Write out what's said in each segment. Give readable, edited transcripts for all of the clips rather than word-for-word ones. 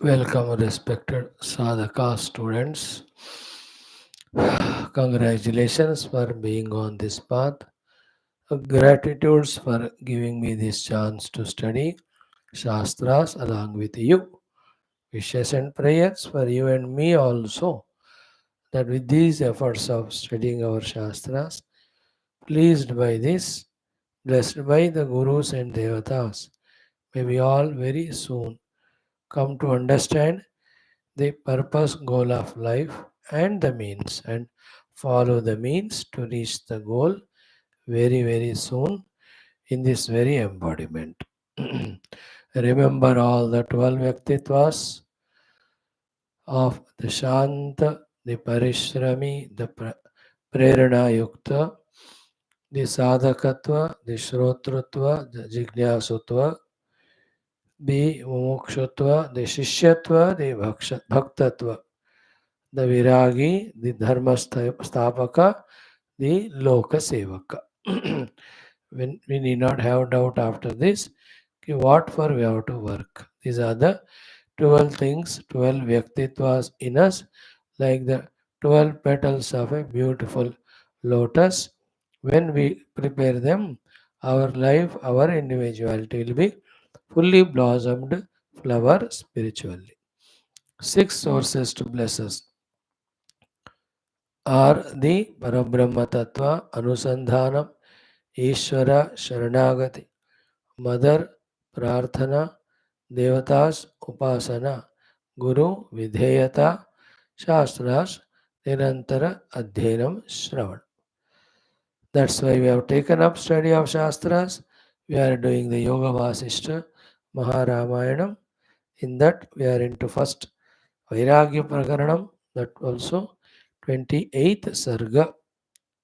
Welcome, respected sadhaka students. Congratulations for being on this path. Gratitudes for giving me this chance to study Shastras along with you. Wishes and prayers for you and me also, that with these efforts of studying our Shastras, pleased by this, blessed by the Gurus and Devatas, may we all very soon come to understand the purpose, goal of life, and the means, and follow the means to reach the goal very, very soon in this very embodiment. Remember all the 12 Vyaktitvas of the Shanta, the Parishrami, the Prerana Yukta, the Sadhakatva, the Shrotrutva, the Jignasutva, the Mumukshutva, the Shishyatva, the Bhaktatva, the Viragi, the Dharma Stapaka, the Loka Sevaka. When we need not have doubt after this, what for we have to work. These are the 12 things, 12 Vyaktitvas in us, like the 12 petals of a beautiful lotus. When we prepare them, our life, our individuality will be fully blossomed flower spiritually. Six sources to bless us are the Parabrahma Tattva, Anusandhanam, Ishvara, Sharanagati, Mother, Prarthana, Devatas, Upasana, Guru, Vidheyata, Shastras, Nirantara, Adhyanam, Shravan. That's why we have taken up study of Shastras. We are doing the Yoga Vaashishtha, Ramayanam. In that, we are into first Vairagya Prakaranam, that also 28th SARGA.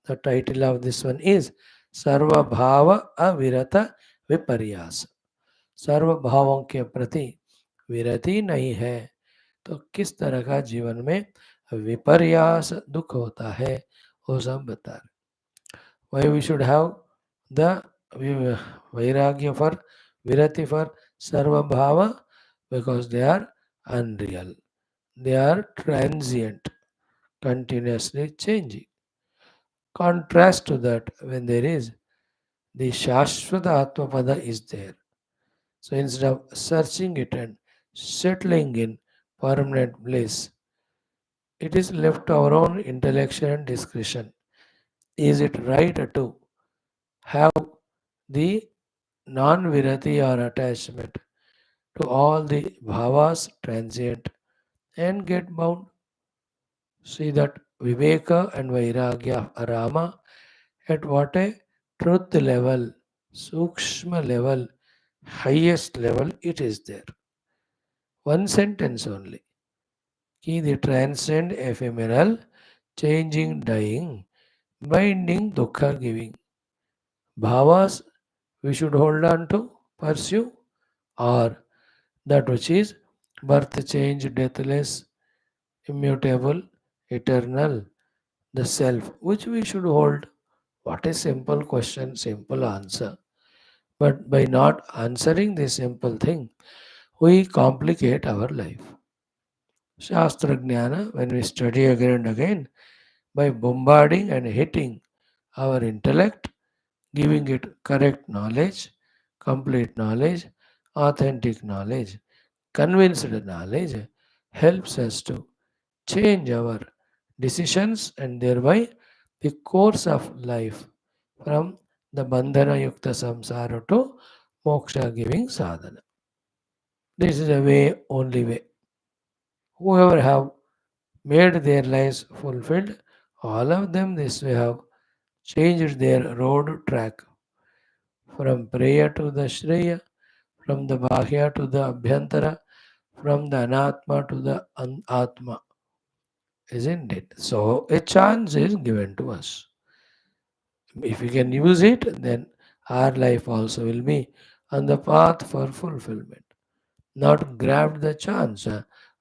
The title of this one is सर्व भाव अविरत विपर्यास. सर्व भावों के प्रति विरति नहीं है तो किस तरह का जीवन में विपर्यास दुख होता है, वो सब बता रहे. Why we should have the vairagya for virati for sarva bhava? Because they are unreal, they are transient, continuously changing. Contrast to that, when there is the Shashvata Atmapada is there. So instead of searching it and settling in permanent bliss, it is left to our own intellection and discretion. Is it right to have the non-virati or attachment to all the bhavas transient and get bound? See that Viveka and Vairagya of Rama, at what a truth level, sukshma level, highest level it is there. One sentence only. Ki the transcend ephemeral, changing, dying, binding, dukkha giving. Bhavas we should hold on to, pursue, or that which is birth, change, deathless, immutable, eternal, the self, which we should hold. What a simple question, simple answer. But by not answering this simple thing, we complicate our life. Shastra Jnana, when we study again and again, by bombarding and hitting our intellect, giving it correct knowledge, complete knowledge, authentic knowledge, convinced knowledge, helps us to change our decisions and thereby the course of life from the bandhana yukta samsara to moksha giving sadhana. This is the way, only way. Whoever have made their lives fulfilled, all of them this way have changed their road track from Priya to the Shreya, from the Bahya to the Abhyantara, from the Anatma to the Atma. Isn't it? So a chance is given to us. If we can use it, then our life also will be on the path for fulfillment. Not grabbed the chance.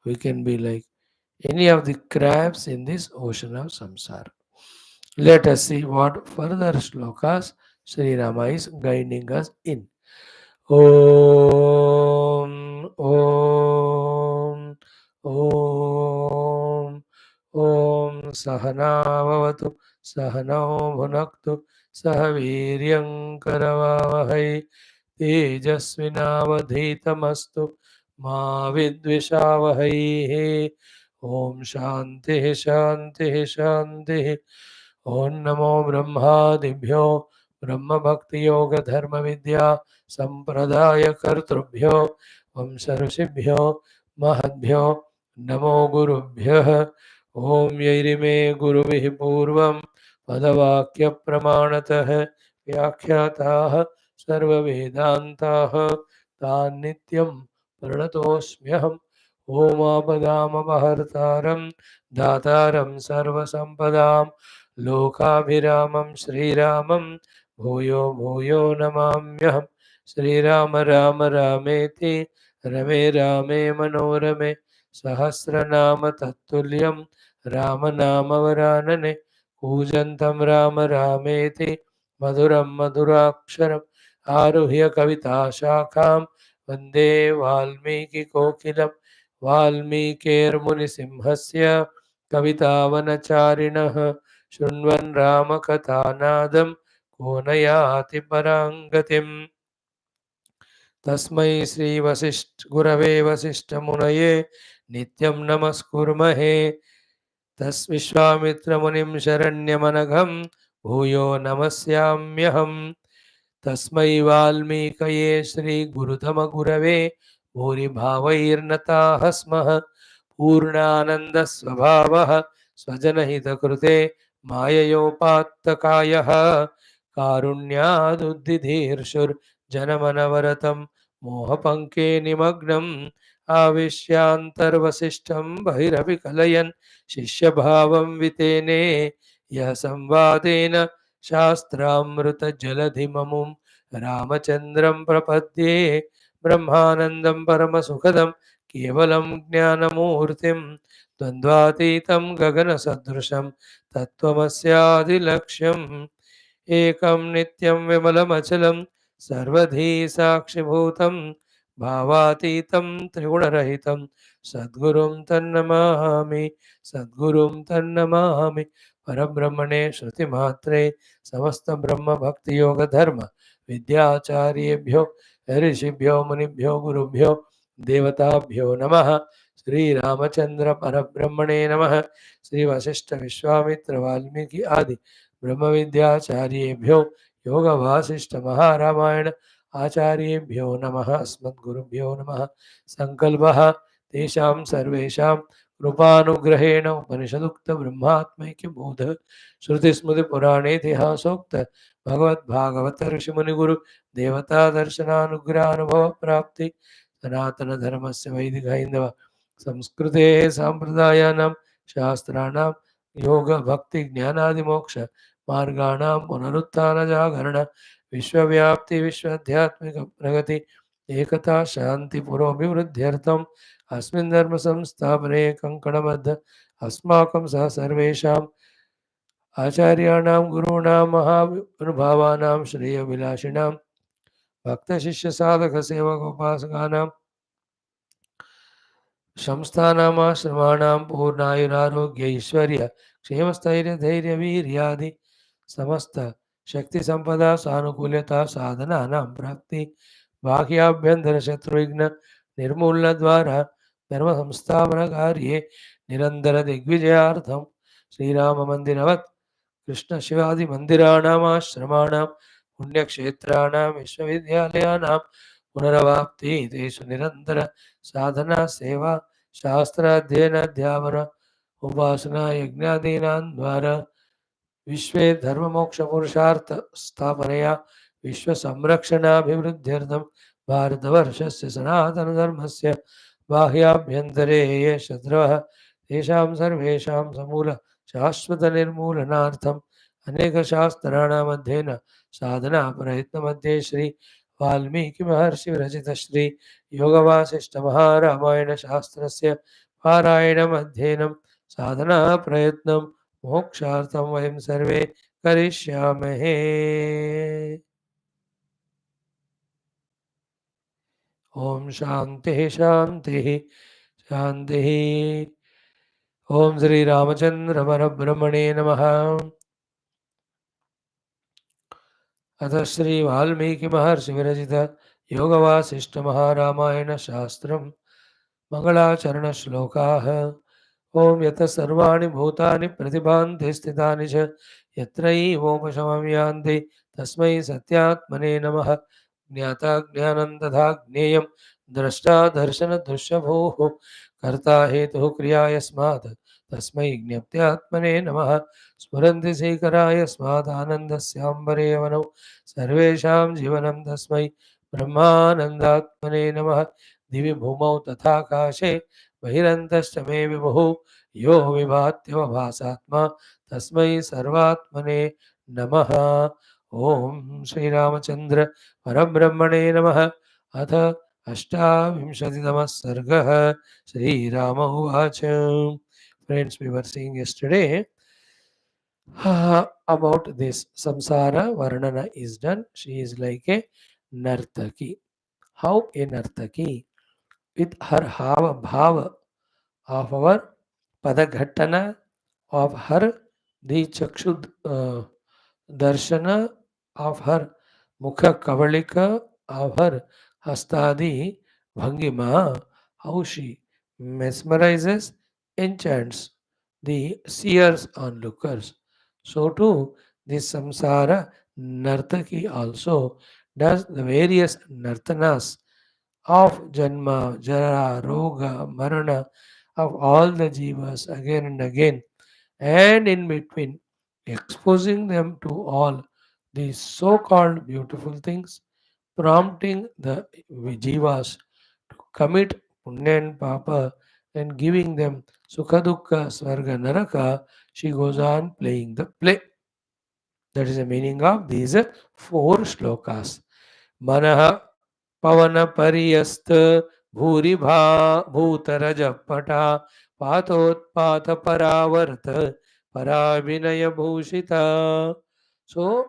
We can be like any of the crabs in this ocean of samsara. Let us see what further shlokas Sri Rama is guiding us in. Om सहनाववतु सहनौ भुनक्तु सह वीर्यं करवावहै तेजस्विनावधीतमस्तु मा विद्विषावहै। ओम शांति शांति शांति। ओम नमो ब्रह्मादिभ्यो ब्रह्म भक्ति योग धर्म विद्या संप्रदाय कर्तृभ्यो वंश ऋषिभ्यो महद्भ्यो नमो गुरुभ्यः। ओम यैरिमे गुरुभिः पूर्वं पदवाक्य प्रमाणतः व्याख्याताः सर्ववेदान्ताः तान् नित्यं प्रणतोऽस्म्यहम्। ओमापदामपहर्तारं दातारं सर्वसम्पदां लोकाभिरामं श्रीरामं भूयो भूयो नमाम्यहम्। श्रीराम राम रामेति रमे रामे मनोरमे सहस्रनाम तत्तुल्यं रामनामवरानने कूजन्तं राम रामेति मधुरं मधुराक्षरम् आरुह्य कविताशाखां वन्दे वाल्मीकिकोकिलं वाल्मीकिर्मुनिसिंहस्य कवितावनचारिणः शृण्वन् रामकथानादं को न याति परां गतिम्। तस्मै श्री गुरवे वसिष्ठमुनये नित्यं नमस्कुर्महे। विश्वामित्रमुनिं शरण्यमनघं भूयो नमस्याम्यहम्। तस्मै वाल्मीकये श्रीगुरुतमगुरवे भूरिभावैर्नताः स्मः। पूर्णानन्दस्वभावः स्वजनहितकृते माययोपात्तकायः कारुण्यादुद्दिधीर्षुर्जनमनवरतं मोहपङ्के निमग्नम् आविश्यान्तर्वसिष्ठं बहिरपि कलयन् शिष्यभावं वितेने यः संवादेन शास्त्रामृतजलधिममुं रामचन्द्रं प्रपद्ये ब्रह्मानन्दं परमसुखदं केवलं ज्ञानमूर्तिं द्वन्द्वातीतं गगनसदृशं तत्त्वमस्यादिलक्ष्यम् एकं नित्यं विमलमचलं सर्वधी साक्षिभूतं भावातीतं त्रिगुणरहितं सद्गुरुं तन्नमामि सद्गुरुं तन्नमामि। परब्रह्मणे श्रुतिमात्रे समस्त ब्रह्म भक्ति योग धर्म विद्याचार्येभ्यो ऋषिभ्यो मुनिभ्यो गुरुभ्यो देवताभ्यो नमः। श्री रामचंद्र परब्रह्मणे नमः। श्री वशिष्ठ विश्वामित्र वाल्मीकि आदि ब्रह्म विद्याचार्येभ्यो योग वासिष्ठ महारामायण आचार्येभ्यो नमः। अस्मद्गुरुभ्यो नमः। संकल्पः तेषां सर्वेषां कृपानुग्रहेण उपनिषदुक्त ब्रह्मात्मैक्य बोध श्रुतिस्मृतिपुराणेतिहासोक्त भगवद्भागवत ऋषिमुनिगुरु देवता दर्शनानुग्रहानुभव प्राप्ति सनातन धर्मस्य वैदिक हैंदव संस्कृते सांप्रदायानां शास्त्राणां योग भक्ति ज्ञानादि मोक्ष मार्गाणां पुनरुत्थान जागरण विश्वव्याप्ति विश्वाध्यात्मिक प्रगति एकता शांति पुरोभिवृद्ध्यर्थम् अस्मिन् धर्म संस्थापने कंकणबद्ध अस्माकं सह सर्वेषाम् आचार्याणां गुरूणां महानुभावानां श्रेयभिलाषिणां भक्तशिष्यसाधकसेवकोपासकानां संस्थानामाश्रमाणां पूर्णायुरारोग्य ऐश्वर्य क्षेमस्थैर्यधैर्यवीर्यादि समस्त शक्ति संपदा सानुकूल्यता साधनानां प्राप्ति बाह्याभ्यंतर शत्रुघ्न निर्मूलन द्वारा धर्म संस्थापन कार्ये निरंतर दिग्विजयार्थं श्रीराम मंदिरवत् कृष्ण शिवादि मंदिराणामाश्रमाणां पुण्यक्षेत्राणां विश्वविद्यालयानां पुनरवाप्ति तेषु निरंतर साधना सेवा शास्त्राध्ययन अध्यापन उपासना यज्ञादीनां द्वारा विश्वे धर्म मोक्ष पुरुषार्थ स्थापनया विश्व संरक्षणाभिवृद्ध्यर्थं भारतवर्षस्य सनातन धर्मस्य बाह्याभ्यन्तरे ये शत्रवः तेषां सर्वेषां समूल शाश्वत निर्मूलनार्थम् अनेक शास्त्राणाम् अध्ययन साधना प्रयत्न मध्ये श्री वाल्मीकि महर्षि विरचित श्री योग वासिष्ठ महारामायण शास्त्रस्य पारायणम् अध्ययनं साधना प्रयत्नं मोक्षार्थं वयं सर्वे करिष्यामहे। ओम शांति शांति शांति। ओम श्री रामचंद्र परब्रह्मणे नमः। अथ श्री वाल्मीकि महर्षि विरचित योग वासिष्ठ महारामायण शास्त्रम मंगलाचरण श्लोकाः। ओम यतः सर्वाणि भूतानि प्रतिभान्ति स्थितानि च यत्रैवोपशमं यान्ति तस्मै सत्यात्मने नमः। ज्ञाता ज्ञानं तथा ज्ञेयं द्रष्टा दर्शन दृश्यभूः कर्ता हेतुः क्रिया यस्मात् तस्मै ज्ञप्त्यात्मने नमः। स्फुरन्ति श्रीकरा यस्मात् आनन्दस्याम्बरे वनौ सर्वेषां जीवनं तस्मै ब्रह्मानन्दात्मने नमः। दिवि भूमौ तथाकाशे बहिरन्तश्च मे विभुः यो विभात्यवभासात्मा तस्मै सर्वात्मने नमः। ओम श्रीरामचंद्र परब्रह्मणे नमः। अथ अष्टाविंशतितमः सर्गः। श्रीराम उवाच। Friends, we were seeing yesterday about this samsara. Varnana is done. She is like a nartaki. How a nartaki? With her hava bhava of our padaghattana of her, the chakshud darshana of her, mukha kavalika of her, hastadi bhangima, how she mesmerizes, enchants the seers onlookers. So too, this samsara nartaki also does the various nartanas of Janma, Jara, Roga, Marana, of all the jivas again and again, and in between, exposing them to all these so called beautiful things, prompting the jivas to commit punya and papa, and giving them sukha dukkha, svarga, naraka. She goes on playing the play. That is the meaning of these four shlokas. Manaha Pawan परियस्त भूरिभा भूतरजपटा पातोत्पात परावर्त paravinaya bhushita. So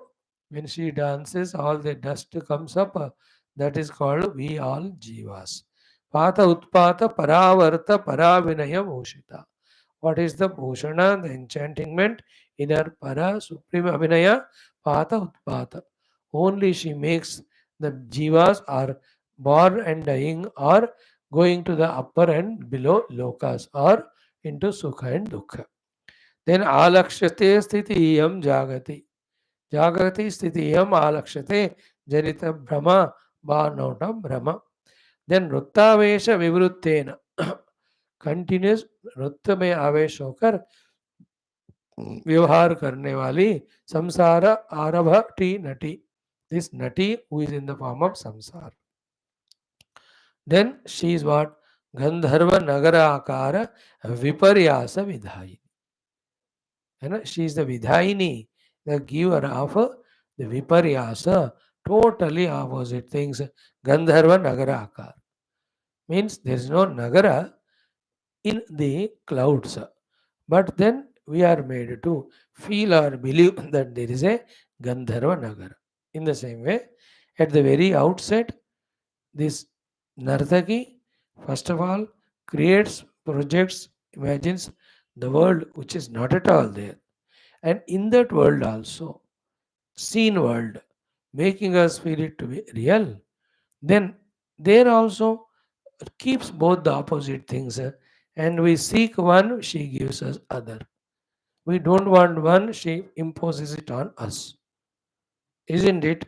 when she dances, all the dust comes up. That is called we all jivas. Pata utpata paravarta paravinaya bhushita. What is the bhushana, the enchantingment in her para supreme abhinaya? Pata utpata. Only she makes the jivas are born and dying, or going to the upper and below lokas, or into sukha and dukkha. Then alakshate sthitiyam jagati. Jagati sthitiyam alakshate janita brahma barnautam brahma. Then ruttavesha vivruttena. Continuous रुत्त में आवेश होकर व्यवहार करने वाली संसार आरभ टी नटी. This nati who is in the form of samsara. Then she is what? Gandharva Nagara Akara Viparyasa Vidhayini. She is the Vidhayini, the giver of the Viparyasa, totally opposite things. Gandharva Nagara Akara means there is no Nagara in the clouds. But then we are made to feel or believe that there is a Gandharva Nagara. In the same way, at the very outset, this Nartaki, first of all, creates, projects, imagines the world which is not at all there. And in that world also, seen world, making us feel it to be real. Then there also keeps both the opposite things. And we seek one, she gives us other. We don't want one, she imposes it on us. Isn't it?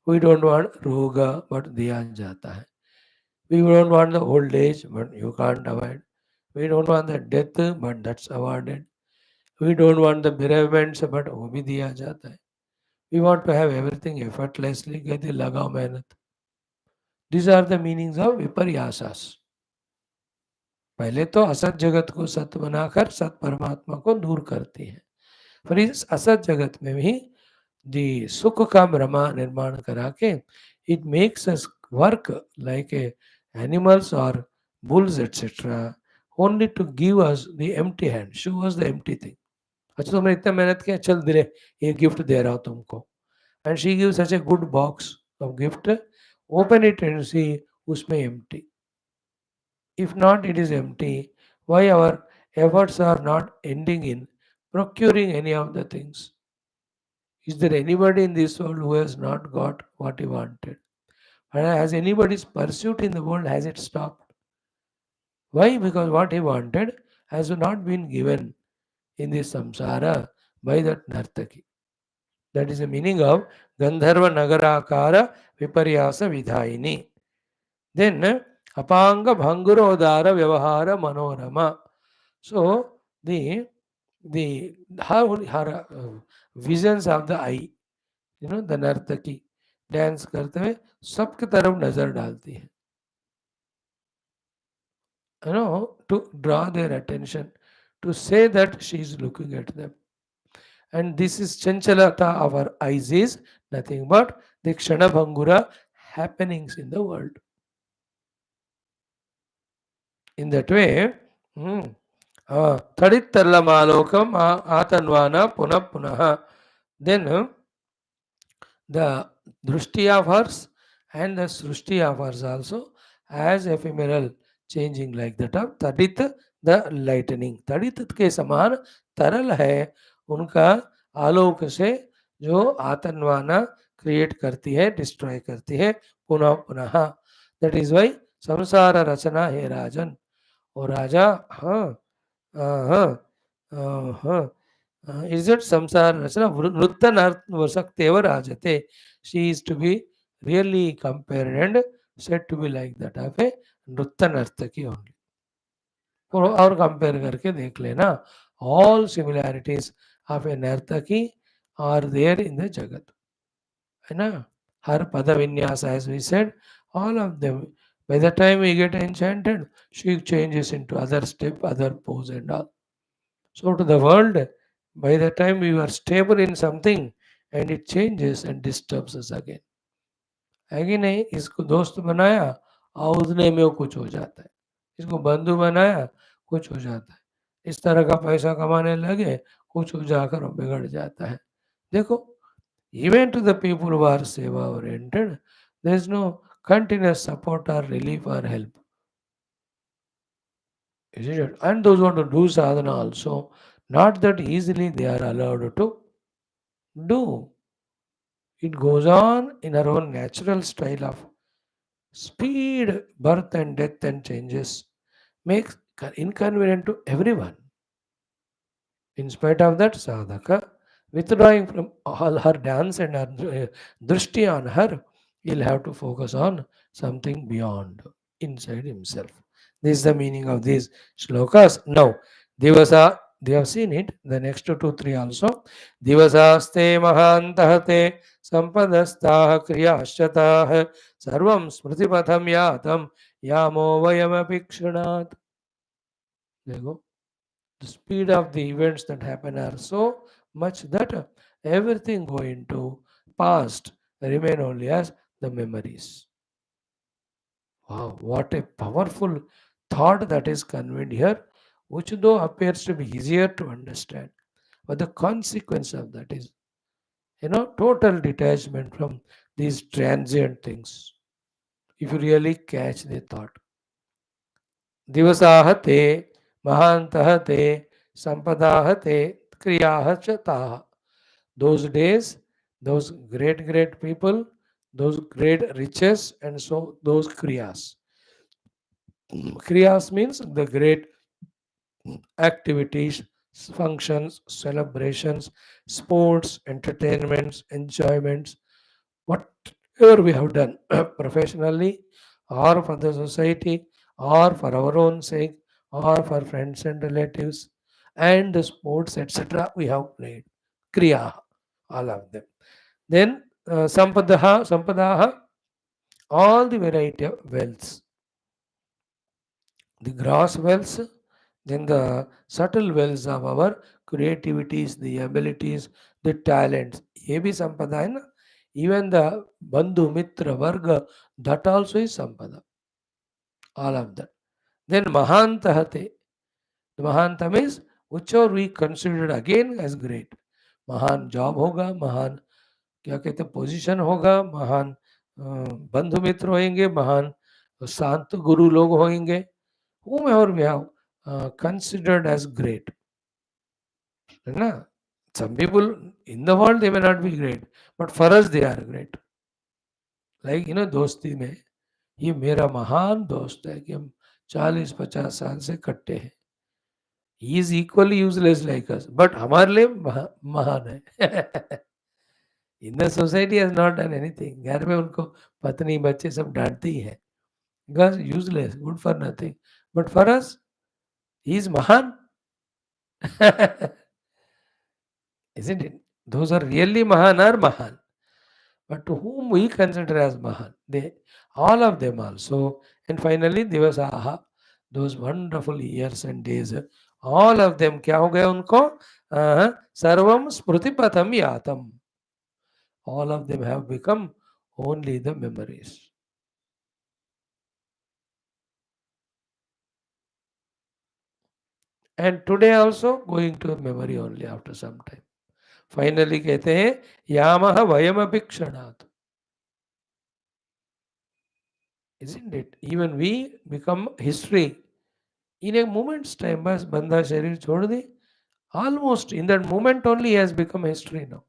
We don't want roga, but diya jata hai. We don't want the old age, but you can't avoid. We don't want the death, but that's awarded. We don't want the bereavements, but वो भी दिया जाता है. We want to have everything effortlessly. कहते लगाओ मेहनत. These are the meanings of viparyasas. पहले तो असत जगत को सत बनाकर सत परमात्मा को दूर करते हैं. फिर इस असत जगत में भी the सुख का ब्रह्मा निर्माण करा के it makes us work like a animals or bulls etc. only to give us the empty hand, show us the empty thing. अच्छा तुमने इतना मेहनत किया, चल दे ये गिफ्ट दे रहा हूँ तुमको. And she gives such a good box of gift. Open it and see उसमें empty. If not, it is empty. Why our efforts are not ending in procuring any of the things. Is there anybody in this world who has not got what he wanted? And has anybody's pursuit in the world, has it stopped? Why? Because what he wanted has not been given in this samsara by that nartaki. That is the meaning of Gandharva Nagarakara Viparyasa Vidhaini. Then Apanga Bhangurodara Vyavahara Manorama. So her visions of the eye, the नर्तकी dance करते हुए सबके तरफ नजर डालती है, to draw their attention, to say that she is looking at them. And this is chanchalata of our eyes is nothing but the kshana bhangura happenings in the world. In that way, tadittarlamalokam atanvana punah punaha. Then the drushti of hers and the srushti of hers also as ephemeral, changing like that of tadit, the lightning. तड़ित के समान तरल है उनका आलोक से जो आतनवाना create करती है, destroy करती है पुनः पुनः. दैट इज वाई संसार रचना है राजन. और राजा, हाँ हाँ हाँ, is it samsara rachana nrutta saktevar rajate. She is to be really compared and said to be like that of a nrutta nartaki only. और कंपेयर करके देख लेना, all similarities of a nartaki are there in the jagat, है ना. Her pada vinyasa, as we said, all of them, by the time we get enchanted, she changes into other step, other pose and all. So to the world, by the time we were stable in something and it changes and disturbs us again. है कि नहीं. इसको दोस्त बनाया और उतने में वो कुछ हो जाता है. इसको बंधु बनाया, कुछ हो जाता है. इस तरह का पैसा कमाने लगे, कुछ हो जाकर बिगड़ जाता है. देखो, even to the people who are seva oriented, there is no continuous support or relief or help. Isn't it? And those who want to do sadhana also, not that easily they are allowed to do. It goes on in our own natural style of speed, birth and death and changes, makes inconvenient to everyone. In spite of that, sadhaka, withdrawing from all her dance and her drishti on her, he'll have to focus on something beyond, inside himself. This is the meaning of these shlokas. Now, Divasa, they have seen it, the next two, three also. Divasaste mahantahate sampadastah kriyashatah sarvam smritipatham yatam yamo vayamapikshanat. There you go. The speed of the events that happen are so much that everything go into past, remain only as the memories. Wow, what a powerful thought that is conveyed here, which though appears to be easier to understand, but the consequence of that is, total detachment from these transient things. If you really catch the thought. दिवसाः ते महान्तः ते संपदाः ते क्रियाः च ताः. Those days, those great people, those great riches, and so those kriyas. Kriyas means the great activities, functions, celebrations, sports, entertainments, enjoyments, whatever we have done professionally or for the society or for our own sake or for friends and relatives, and the sports, etc. we have played. Kriya, all of them. Then sampadaha, all the variety of wealths. The gross wealths, then the subtle wealths of our creativities, the abilities, the talents. ये भी संपदा है ना. Even the bandhu, mitra, varga, that also is sampada. All of that. Then mahantahate. The mahanta means whichever we considered again as great. महान job होगा, महान क्या कहते हैं पोजीशन होगा, महान बंधु मित्र होंगे, महान शांत गुरु लोग होंगे, whomever we have considered as great. Na? Some people in the world they may not be great, but for us they are great. Like दोस्ती में ये मेरा महान दोस्त है कि हम 40-50 साल से कट्टे हैं. He is equally useless like us, but हमारे लिए महान है. In the society has not done anything. घर में उनको पत्नी बच्चे सब डांटती है, because useless, good for nothing, but for us he is महान. Isn't it? Those are really Mahan are Mahan. But to whom we consider as Mahan, they, all of them also. And finally, Divasaha, those wonderful years and days, all of them, क्या हो गया उनको? सर्वम स्मृति Patham यातम. All of them have become only the memories. And today also going to memory only after some time. Finally कहते हैं यामह वयमपि क्षणात्. Isn't it? Even we become history. In a moment's time, बस बंदा शरीर छोड़ दे, almost in that moment only he has become history now.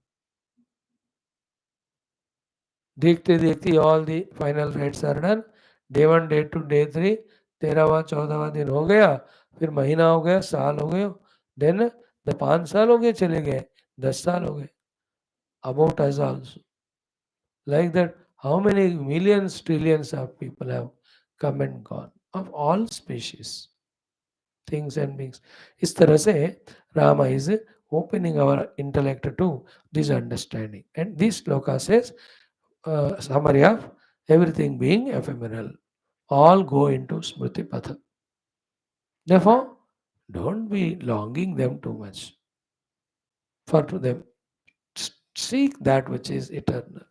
देखते देखते all the final rites are done. Day 1, day 2, day 3, 13वां 14वां दिन हो गया, फिर महीना हो गया, साल हो गए, then the 5 साल हो गए चले गए, 10 साल हो गए. About us also. Like that, how many millions, trillions of people have come and gone of all species, things and beings. इस तरह से Rama is opening our intellect to this understanding. And this sloka says, summary of everything being ephemeral, all go into Smriti Patha. Therefore, don't be longing them too much for to them. Seek that which is eternal.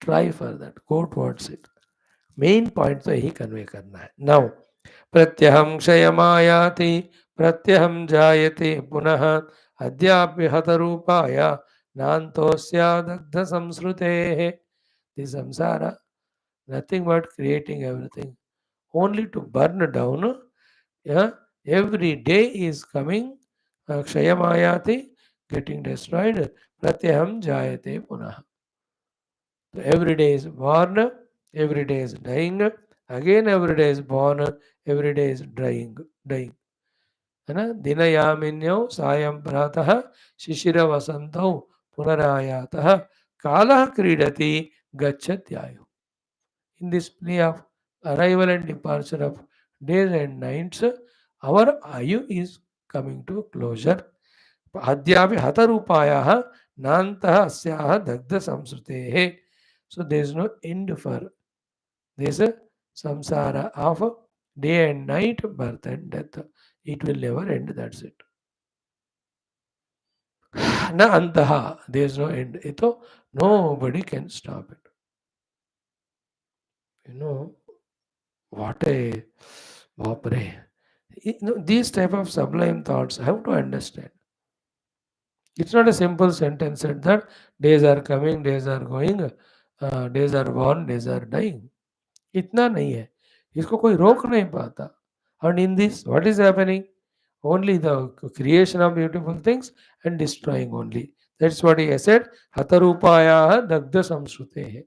Try for that. Go towards it. Main point तो यही convey करना है. Now प्रत्यहम क्षयमायाति प्रत्यहम जायते पुनः अद्यापि हतरूपाय नान्तोऽस्यादग्ध संस्रुतेः. The samsara, nothing but creating everything, only to burn down. Yeah, every day is coming. Kshayamayati, getting destroyed. Pratyaham jayate punah. So every day is born, every day is dying, again every day is born, every day is dying. है ना? दिनयामिन्यौ सायं प्रातः शिशिर वसंतौ पुनरायातः कालः क्रीडति गच्छत्यायु. In this play of arrival and departure of days and nights, our ayu is coming to closure. अद्यापि हतरूपायाः नान्तः अस्याः दग्ध संस्कृतेः. So there is no end for this samsara of day and night, birth and death. It will never end, that's it. Na antaha, there is no end. Ito, nobody can stop it. What a MAATRE. These type of sublime thoughts have to understand. It's not a simple sentence that days are coming, days are going, days are born, days are dying. इतना नहीं है, इसको कोई रोक नहीं पाता. And in this, what is happening? Only the creation of beautiful things and destroying only. That's what he has said. Hatarupaya dagda samsrutehe.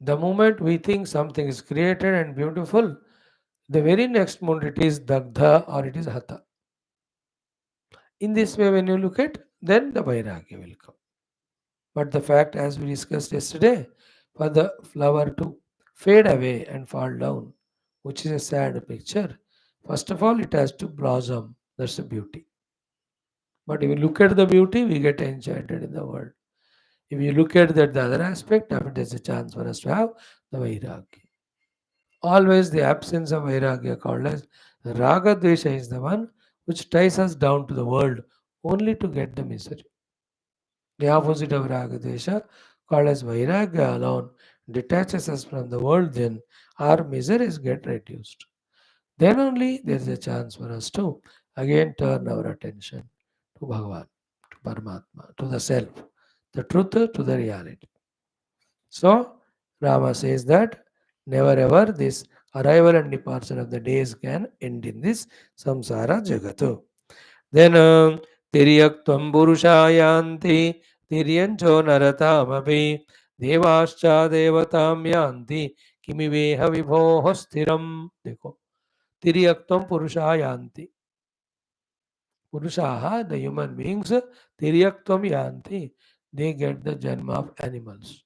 The moment we think something is created and beautiful, the very next moment it is dagdha or it is hatha. In this way, when you look at, then the Vairagya will come. But the fact, as we discussed yesterday, for the flower to fade away and fall down, which is a sad picture, first of all, it has to blossom. That's the beauty. But if you look at the beauty, we get enchanted in the world. If you look at that, the other aspect of it, there's a chance for us to have the Vairagya. Always the absence of Vairagya called as Raga Dvesha is the one which ties us down to the world only to get the misery. The opposite of Raga Dvesha, called as Vairagya alone, detaches us from the world, then our miseries get reduced. Then only there is a chance for us to again turn our attention to Bhagavan, to Paramatma, to the self, the truth, to the reality. So, Rama says that never ever this Arrival and departure of the days can end in this samsara jagatu. Then Tiryaktam Purushayanti Tiryancho Naratamapi Devascha Devatam Yanti Kimiveha Vibhoho Stiram. देखो Tiryaktam Purushayanti. Purushaha, the human beings, Tiryaktam Yanti. They get the janma of animals.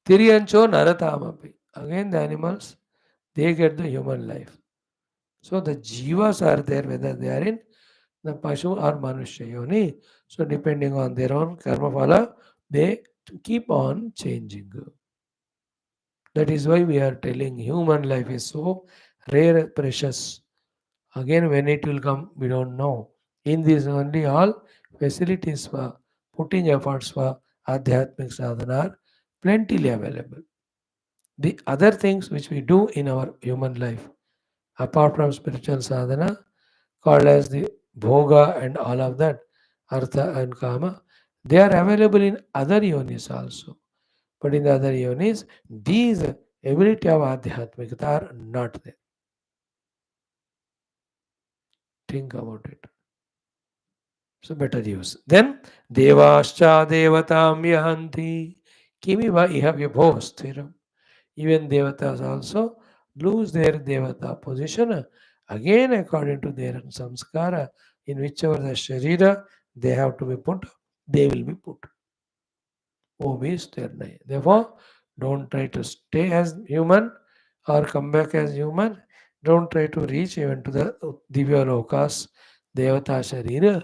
Tiryancho Naratamapi. Again the animals, they get the human life. So the jivas are there whether they are in the Pashu or Manushya Yoni. So depending on their own karma phala, they keep on changing. That is why we are telling human life is so rare, precious. Again, when it will come, we don't know. In this only all facilities for putting efforts for Adhyatmic sadhana are plentifully available. The other things which we do in our human life, apart from spiritual sadhana, called as the bhoga and all of that, artha and kama, they are available in other yonis also. But in the other yonis, these ability of adhyatmikata are not there. Think about it. So better use. Then devascha devatam yahanti kimiva iha vibho sthiram. Even devatas also lose their devata position again according to their samskara, in whichever the sharira they have to be put, they will be put. Obese nirnaya. Therefore, don't try to stay as human or come back as human. Don't try to reach even to the divya lokas, devata sharira.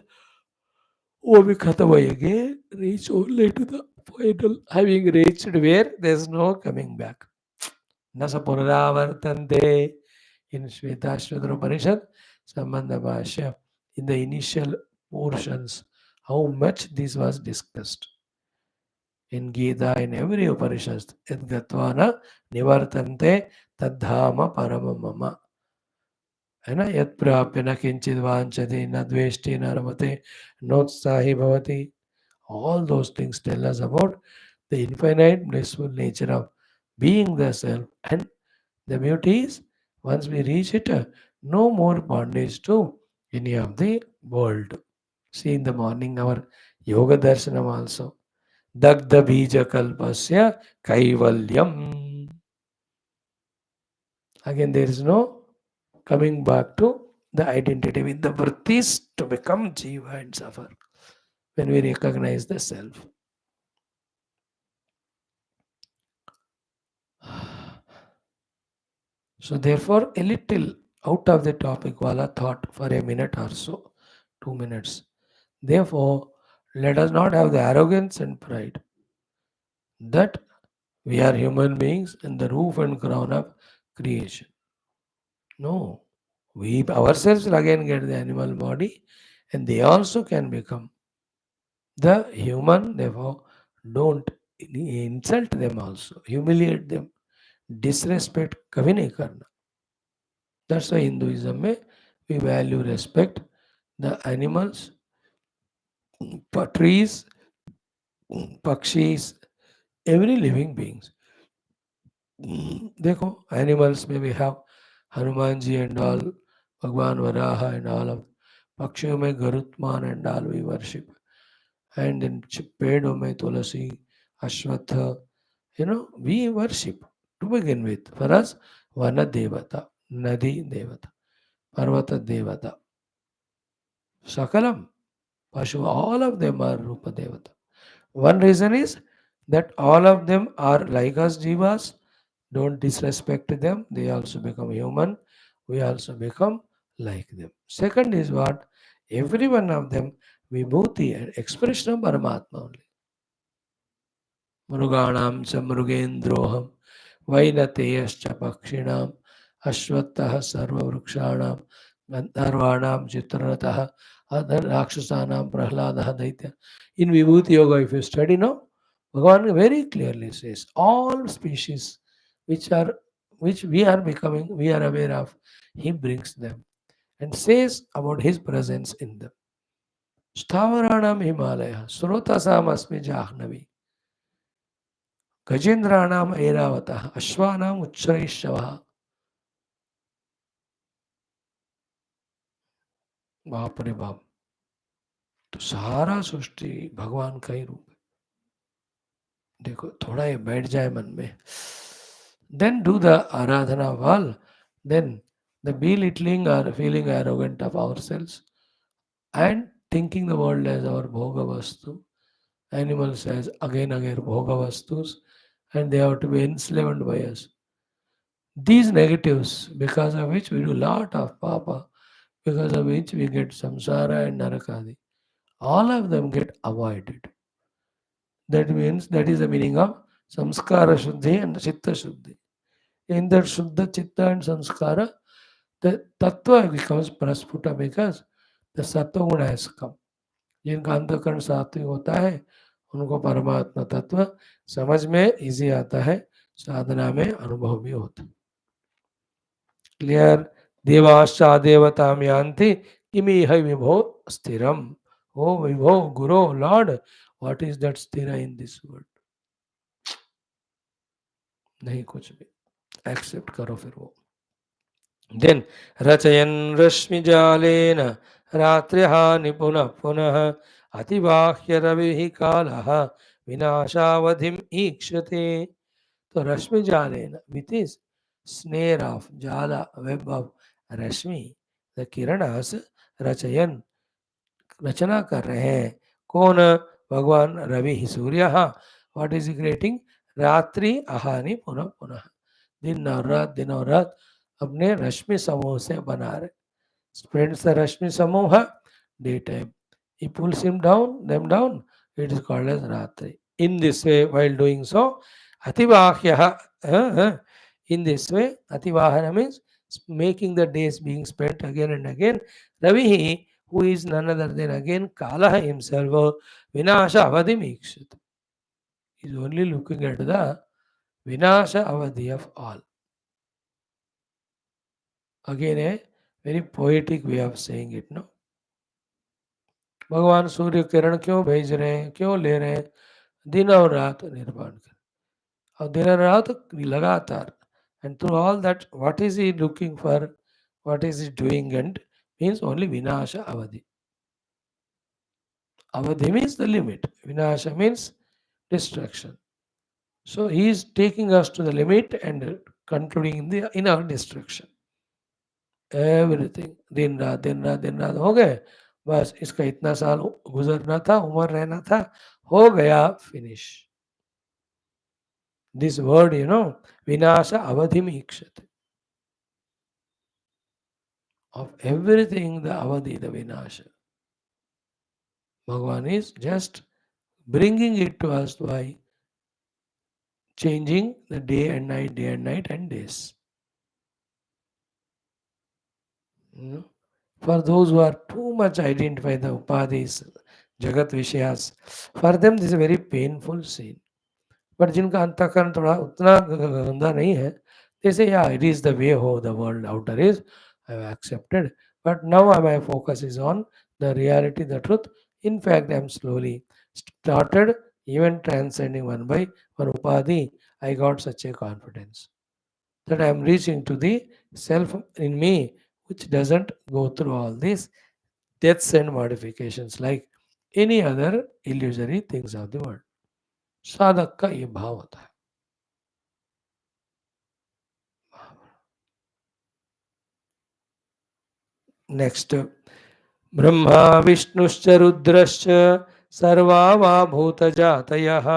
वो भी खत्म होएंगे, reach only to the final, having reached where there is no coming back. न स पुनरावर्तन्ते. In Shvetashvatra Upanishad, Sambandha Bhashya, in the initial portions, how much this was discussed. In Gita, in every Upanishad, Yad Gatvana Nivartante Tadhama Paramamama. है ना, यत् प्राप्य न किंचित वांछति न द्वेष्टि न रमते नोत्साही भवति. All those things tell us about the infinite blissful nature of being the self, and the beauty is once we reach it, no more bondage to any of the world. See, in the morning our yoga darshanam also, dagdha bija kalpasya kaivalyam. Again there is no coming back to the identity with the vrittis to become jiva and suffer when we recognize the self. So therefore, a little out of the topic wala thought for a minute or so, 2 minutes. Therefore, let us not have the arrogance and pride that we are human beings and the roof and crown of creation. No, we ourselves will again get the animal body and they also can become the human. Therefore, don't insult them also, humiliate them, disrespect कभी नहीं करना. That's why Hinduism में we value, respect the animals, trees, pakshis, every living beings. देखो animals में we have Hanuman ji and all, Bhagwan Varaha and all of. पक्षियों में Garutman and all we worship. And in पेड़ों में तुलसी, अश्वत्थ, we worship to begin with. For us, Vana Devata, Nadi Devata, Parvata Devata, Sakalam, Pashu, all of them are Rupa Devata. One reason is that all of them are like us jivas. Don't disrespect them. They also become human. We also become like them. Second is what? Every one of them vibhuti and expression of Paramatma only. Mruganam cha mrugendroham vainateyascha pakshinam ashvattah sarva vrukshanam gandharvanam chitraratah adhar rakshasanam prahladaha daitya. In Vibhuti Yoga, if you study now, Bhagavan very clearly says all species which we are becoming, we are aware of, he brings them and says about his presence in them. Stavaranam Himalaya, Srotasam Asmi Jahnavi. गजेंद्राणाम ऐरावतः अश्वानाम उच्छ्रैश्रवः. बाप रे बाप. तो सारा सृष्टि भगवान का ही रूप है. देखो थोड़ा ये बैठ जाए मन में. Then do the Aradhana well. Then the belittling or feeling arrogant of ourselves and thinking the world as our bhoga vastu. Animals as again bhoga vastus, and they have to be enslaved by us. These negatives, because of which we do lot of papa, because of which we get samsara and narakadi, all of them get avoided. That means that is the meaning of samskara shuddhi and chitta shuddhi. In that shuddha chitta and samskara, the tattva becomes prasputa because the sattva guna has come. जिनका अंतःकरण सात्विक होता है उनको परमात्मा तत्व समझ में इजी आता है, साधना में अनुभव भी होता है. क्लियर. देवाश्चा देवताम यान्ति किमिह विभो स्थिरम. ओ विभो गुरु लॉर्ड, व्हाट इज दैट स्थिर इन दिस वर्ल्ड? नहीं कुछ भी. एक्सेप्ट करो फिर वो. देन रचयन रश्मि जालेन रात्र्यः पुनः पुनः अतिबाह्य रविः कालः विनाशावधिम ईक्षते. तो रश्मि जालेन, with its snare of jala, web of रश्मि, the किरणस रचयन, रचना कर रहे हैं. कौन? भगवान रवि ही सूर्य. What is creating? रात्रि आहानि पुनः पुनः. दिन और रात, दिन और रात अपने रश्मि समूह से बना रहे. Spreads the rashmi samoha, daytime. He pulls them down, it is called as ratri. In this way, while doing so, ativahya, in this way, ativahana means making the days being spent again and again. Ravihi, who is none other than again Kalaha himself, Vinasha avadim ikshit. He is only looking at the Vinasha avadhi of all. Again, a very poetic way of saying it, no? भगवान सूर्य किरण क्यों भेज रहे हैं, क्यों ले रहे हैं? दिन और रात निर्माण कर, और दिन और रात लगातार. And through all that what is he looking for, what is he doing? And means only विनाश अवधि. अवधि मीन्स द लिमिट, विनाश means destruction. So he is taking us to the limit and concluding in our destruction. Everything. दिन रात दिन रात दिन रात हो गए, बस इसका इतना साल गुजरना था, उम्र रहना था, हो गया, फिनिश. दिस वर्ड विनाश अवधिम ईक्षते. Of everything the avadhi, the vinasha. Bhagavan is just bringing it to us by changing the day and night and days. For those who are too much identified the upadhis, jagat vishayas, for them this is a very painful scene. But जिनका अंतःकरण थोड़ा उतना गंदा नहीं है, they say, yeah, it is the way how the world outer is, I have accepted. But now my focus is on the reality, the truth. In fact, I am slowly started even transcending one by one upadhi. I got such a confidence that I am reaching to the self in me, which doesn't go through all these deaths and modifications like any other illusory things of the world. साधक का ये भाव होता है. Next. Brahma विष्णुश्च रुद्रश्च सर्वा वा भूतजातयः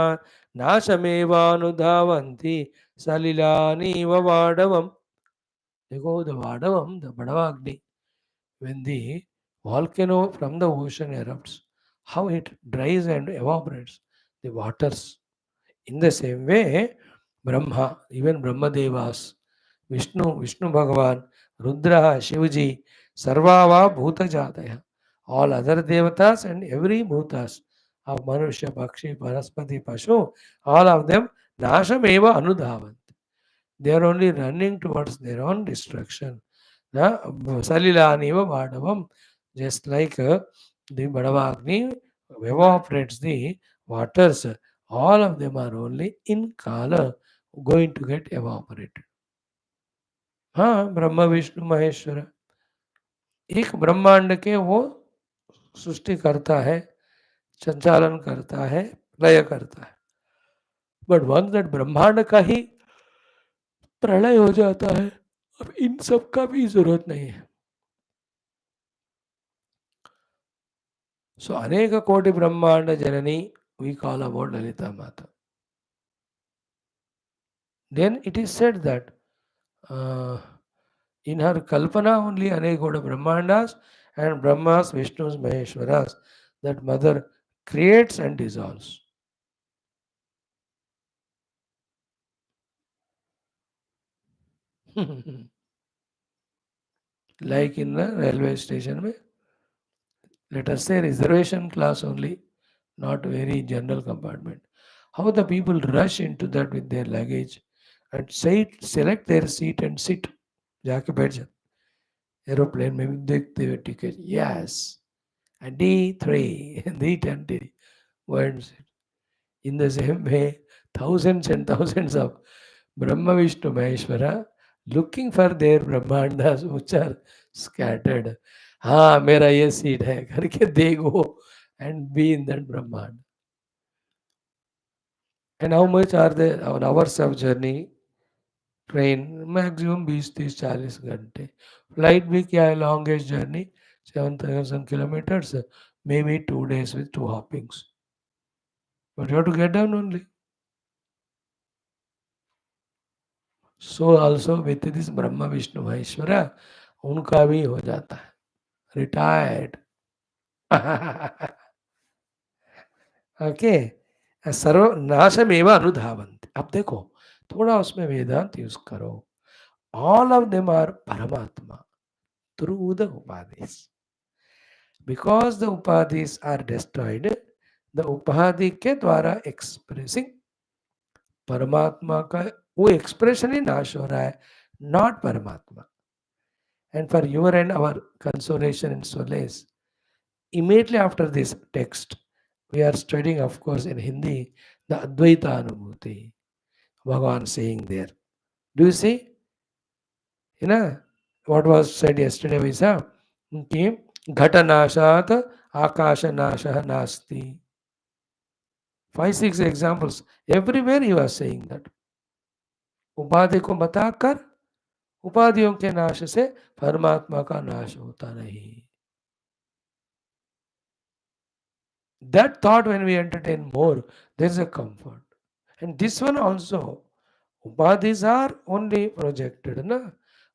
नाशमेवानुधावन्ति सलिलानीव वाडवम्. देखो, the वाडवम, the Badavagni, when the volcano from the ocean erupts, how it dries and evaporates the waters. In the same way, Brahma, even Brahmadevas, Vishnu Bhagavan, Rudra, Shivji, Sarvava Bhuta Jataya, all other devatas and every bhutas of Manusha, Pakshi, Paraspati, Pashu, all of them Nashameva Anudhavan. They are only running towards their own destruction. Salilaniva Vadavam, just like the Badavagni evaporates the waters, all of them are only in kala going to get evaporated. हाँ, ब्रह्मा विष्णु महेश्वर एक ब्रह्मांड के वो सृष्टि करता है, संचालन करता है, लय करता है। बट वंस दैट ब्रह्मांड का ही प्रलय हो जाता है, अब इन सब का भी जरूरत नहीं है। सो अनेक कोटि ब्रह्मांड जननी वी कॉल अबाउट ललिता माता. Then it is said that uh, in her kalpana only anekoda brahmandas and brahmas, vishnus, maheshwaras, that mother creates and dissolves. Like in the railway station mein, let us say reservation class only, not very general compartment. How the people rush into that with their luggage and select their seat and sit. जाके बैठ जा aeroplane में भी देखते हुए ticket yes D3 D20 words. In the same way, thousands and thousands of Brahma Vishnu Maheshwara looking for their Brahmandas which are scattered. हाँ मेरा ये सीट है करके they go and be in that Brahmand. And how much are there on hours of journey? Train maximum 20, 30, 40 घंटे. Flight भी क्या है longest journey 7,000 kilometers, maybe 2 days with 2 hoppings. But you have to get down only. So also with this Brahma Vishnu Maheshwara, उनका भी हो जाता है retired. Okay सर्व नाशमेव अनुधावंत. अब देखो थोड़ा उसमें वेदांत यूज करो. ऑल ऑफ देम आर परमात्मा through the upadhis. Because the upadhis are destroyed, the upadhi के द्वारा एक्सप्रेसिंग परमात्मा का वो एक्सप्रेशन ही नाश हो रहा है, नॉट परमात्मा. And for your and our consolation and solace, immediately after this text, we are studying, of course, in Hindi, the Advaita Anubhuti. Bhagavan saying there. Do you see? You know, what was said yesterday, we saw, कि घटनाशात आकाशनाशः नास्ति. 5, 6 examples. Everywhere he was saying that. उपाधि को बताकर उपाधियों के नाश से परमात्मा का नाश होता नहीं. That thought when we entertain more, there is a comfort. And this one also, upadhis are only projected. Na?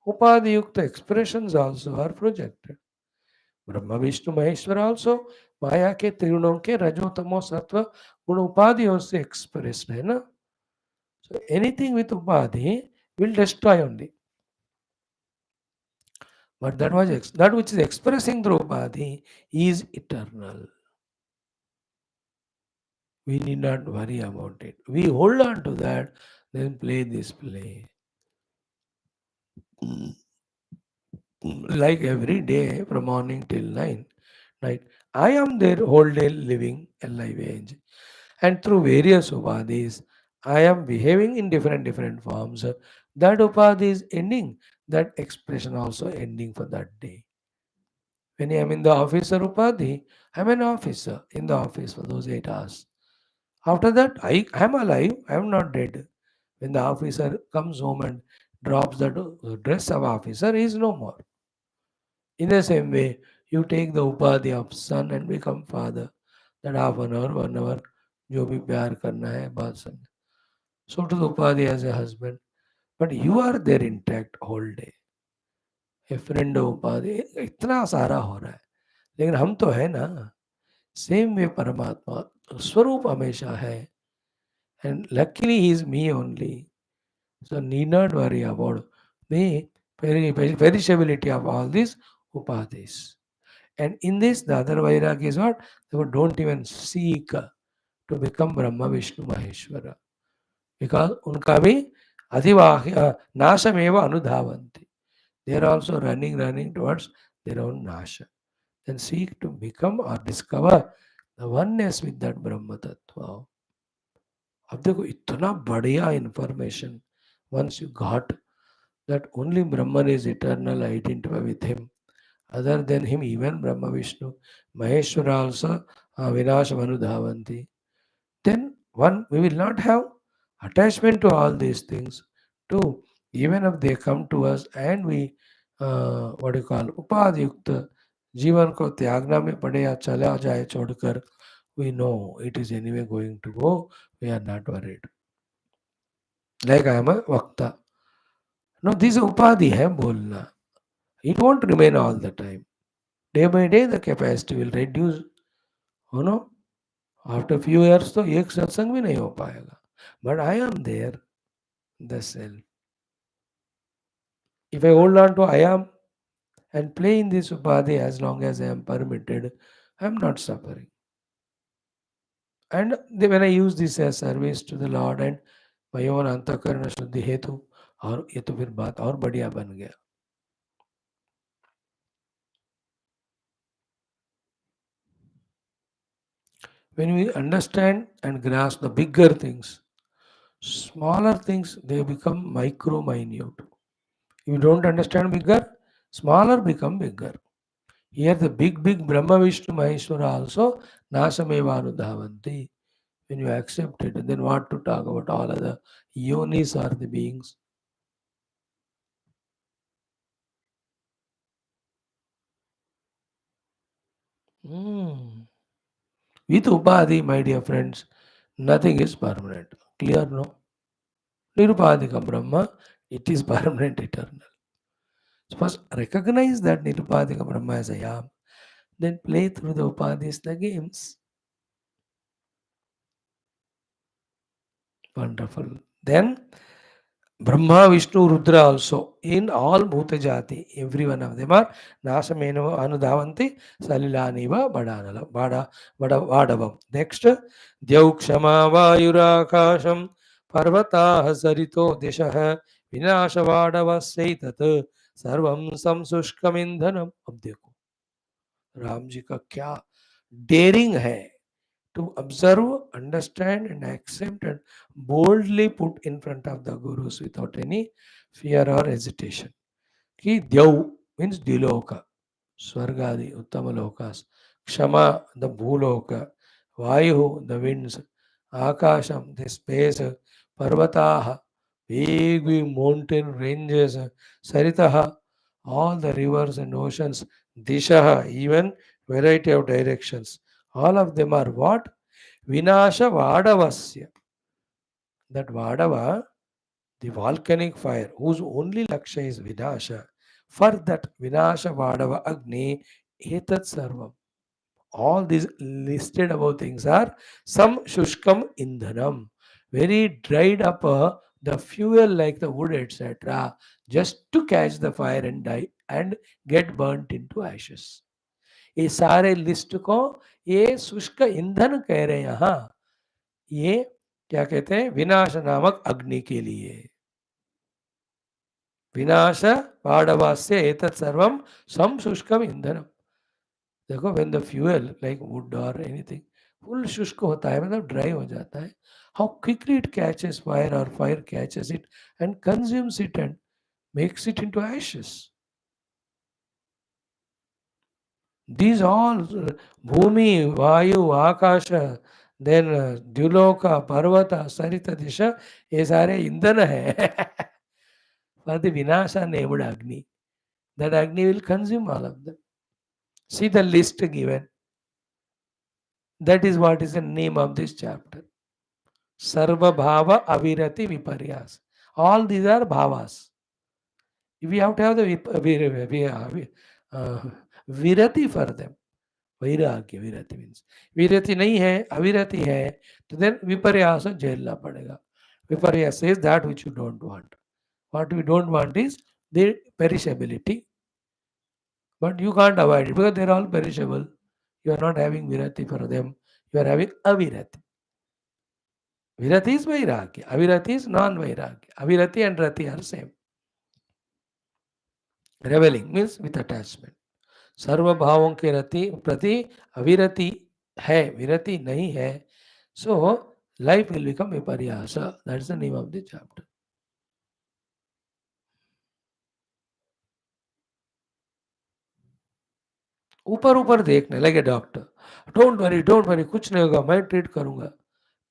Upadhi yukta expressions also are projected. Brahma Vishnu Maheshwara also माया के त्रिगुणों के रजो तमो सत्व गुण उपाधियों से expressed है ना. So anything with upadhi will destroy only. But that which is expressing through upadhi is eternal. We need not worry about it. We hold on to that, then play this play. Like every day from morning till night, I am there whole day living a life age. And through various upadhis, I am behaving in different forms. That upadhi is ending, that expression also ending for that day. When I am in the officer upadhi, I am an officer in the office for those 8 hours. After that, I am alive, I am not dead. When the officer comes home and drops the dress of officer, he is no more. In the same way, you take the upadhi of son and become father. That half an hour, 1 hour, जो भी प्यार करना है बात समझ. So to the upadhi as a husband, but you are there intact whole day. A friend of upadhi, इतना सारा हो रहा है, लेकिन हम तो है ना. सेम वे परमात्मा स्वरूप हमेशा है. And luckily he is me only. So need not worry about the perishability of all these upadhis. And in this, the other Vairagya is what? They don't even seek to become Brahma, Vishnu, Maheshwara. Because unka bhi adhivahya nashameva anudhavanti. They are also running towards their own nasha. Then seek to become or discover the oneness with that Brahma Tattva. अब देखो इतना बढ़िया information once you got that only Brahman is eternal, identify with him. Other than him, even Brahma, Vishnu, Maheshwara also Vinashamanu Dhavanti. Then one, we will not have attachment to all these things. Two, even if they come to us and we, what do you call, उपाधियुक्त जीवन को त्यागना में पड़े या चला जाए छोड़कर, we know it is anyway going to go, we are not worried. Like I am a vakta. No, this upadhi hai bolna. It won't remain all the time. Day by day the capacity will reduce. You know, after few years तो एक सत्संग भी नहीं हो पाएगा. But I am there, the self. If I hold on to I am and play in this upadhi as long as I am permitted, I am not suffering. And when I use this as service to the Lord and my own अंतःकरण शुद्धि हेतु, और ये तो फिर बात और बढ़िया बन गया. When we understand and grasp the bigger things, smaller things they become micro minute. If you don't understand bigger, smaller become bigger. Here the big Brahma Vishnu Maheshwara also Nasamevanudhavanti. When you accept it, then what to talk about all other yonis are the beings. With Upadhi, my dear friends, nothing is permanent. Clear, no? Nirupadhika Brahma, it is permanent, eternal. So first recognize that Nirupadhika Brahma as I am. Then play through the Upadhis, the games. Wonderful. Then Brahma, Vishnu, Rudra also. In all Bhuta Jati, every one of them are Nasameno Anudhavanti, Salilaniva, Vadavam. Next, Dyaukshama Vayurakasham, Parvata Sarito Deshaha, Vinashavadava Seitat, Sarvam Samsushkam Indhanam. अब देखो राम जी का क्या dairying है to observe, understand, and accept, and boldly put in front of the gurus without any fear or hesitation. Ki Dyav means Diloka, Swargadi, Uttamalokas, Kshama, the Bhuloka, Vayu, the winds, Akasham, the space, Parvataha, big mountain ranges, Saritaha, all the rivers and oceans, Dishaha, even variety of directions. All of them are what? Vinasha Vadavasya. That Vadava, the volcanic fire, whose only laksha is Vinasha. For that Vinasha Vadava Agni, Etat Sarvam. All these listed above things are some Shushkam Indhanam. Very dried up the fuel like the wood, etc. Just to catch the fire and die and get burnt into ashes. ये सारे list को ये शुष्क ईंधन कह रहे हैं यहाँ. ये क्या कहते हैं? विनाश नामक अग्नि के लिए. विनाश पाडवास्य एतत् सर्वम सम शुष्कम ईंधनम. देखो when the fuel like wood or anything full शुष्क होता है, मतलब ड्राई हो जाता है, how quickly it catches fire or fire catches it and consumes it and makes it into ashes. These all Bhumi, Vayu, Akasha, then Duloka, Parvata, Sarita Disha, ये सारे ईंधन है. For the Vinasha named Agni. That Agni will consume all of them. See the list given. That is what is the name of this chapter. Sarva Bhava Avirati Viparyasa. All these are bhavas. We have to have the virati for them. वैराग्य विरति means विरति नहीं है, अविरति है, तो then विपर्यास झेलना पड़ेगा. विपर्यास is that which you don't want. What we don't want is the perishability, but you can't avoid it because they're all perishable. You are not having virati for them, you are having avirati. Virati is vairagya, avirati is non-vairagya. Avirati and rati are same. Reveling means with attachment. सर्व भावों के रति प्रति अविरति है, विरति नहीं है. सो life will become viparyasa. That's the name of the chapter. ऊपर ऊपर देखने लगे डॉक्टर, डोंट वरी, कुछ नहीं होगा, मैं ट्रीट करूंगा,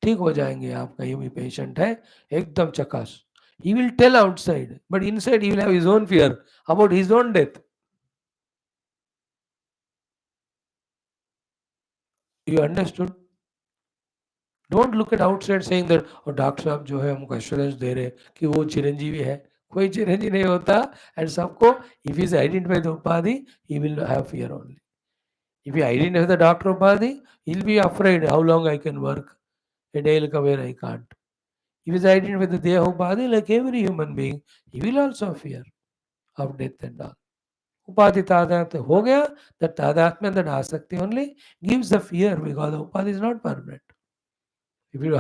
ठीक हो जाएंगे आप, कहीं भी पेशेंट है एकदम चकास. He will tell outside, but inside he will have his own fear about his own death. You understood? Don't look at outside saying that और डॉक्टर साहब जो है हमको एश्योरेंस दे रहे कि वो चिरंजीवी है. कोई चिरंजीवी नहीं होता. एंड सबको if he is identified with उपाधि, he will have fear only. If he identifies the doctor upadhi, he'll be afraid how long I can work. A day will come where I can't. If he is identified with the deha upadhi, like every human being, he will also fear of death and all. Upadhi tadatya ho gaya, that tadatya and that asakti only gives the fear because the upadhi is not permanent. If you